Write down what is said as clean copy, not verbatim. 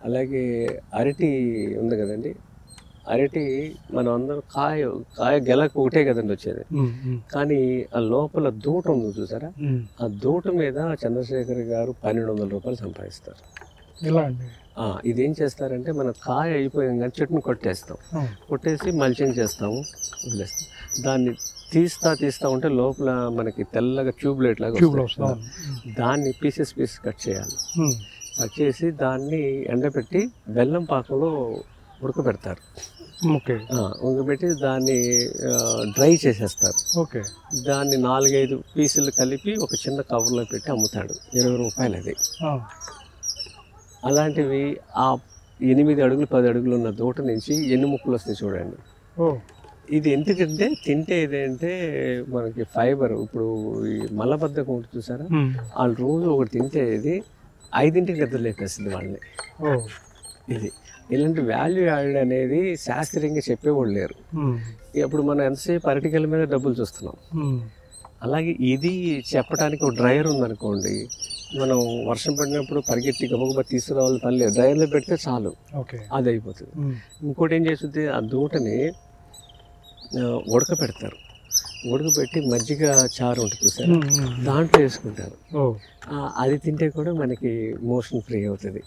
అలాగే అరటి ఉంది కదండి, అరటి మనం అందరం కాయ కాయ గెలకు ఒకటే కదండి వచ్చేది, కానీ ఆ లోపల దూట ఉంది చూసారా, ఆ దూట మీద చంద్రశేఖర్ గారు 1200 రూపాయలు సంపాదిస్తారు. ఎలా అండి? ఇదేం చేస్తారంటే మనం కాయ అయిపోయాం కానీ చెట్టును కొట్టేస్తాం, కొట్టేసి మల్చింగ్ చేస్తాము, వదిలేస్తాం. దాన్ని తీస్తా ఉంటే లోపల మనకి తెల్లగా ట్యూబ్లైట్ లాగా వస్తుంది. దాన్ని పీసెస్ కట్ చేయాలి. కట్ చేసి దాన్ని ఎండబెట్టి బెల్లం పాకంలో ఉడకబెడతారు. ఉడకబెట్టి దాన్ని డ్రై చేసేస్తారు. దాన్ని 4-5 పీసులు కలిపి ఒక చిన్న కవర్లో పెట్టి అమ్ముతాడు. 20 రూపాయలు అది. అలాంటివి ఆ 8 అడుగులు 10 అడుగులు ఉన్న దూట నుంచి ఎన్ని ముక్కలు వస్తాయి చూడండి. ఇది ఎందుకంటే తింటే ఇదేంటే మనకి ఫైబర్. ఇప్పుడు ఈ మలబద్ధకం ఉంటుంది చూసారా, వాళ్ళు రోజు ఒకటి తింటే ఇది 5ంటికి నిద్ర లేపేస్తుంది వాళ్ళని. ఇది ఇలాంటి వాల్యూ యాడ్ అనేది శాస్త్రీయంగా చెప్పేవాళ్ళు లేరు. ఇప్పుడు మనం ఎంతసేపు అరటికల మీద డబ్బులు చూస్తున్నాం. అలాగే ఇది చెప్పడానికి ఒక డ్రైయర్ ఉందనుకోండి, మనం వర్షం పడినప్పుడు పరిగెత్తి గబగబా తీసుకురావాలి పని లేదు, డ్రైయర్లో పెడితే చాలు, అది అయిపోతుంది. ఇంకోటి ఏం చేస్తుంది, ఆ దూటని ఉడకపెడతారు. ఉడకబెట్టి మజ్జిగ చారు ఉంటుంది చూసారు, దాంట్లో వేసుకుంటారు. అది తింటే కూడా మనకి మోషన్ ఫ్రీ అవుతుంది.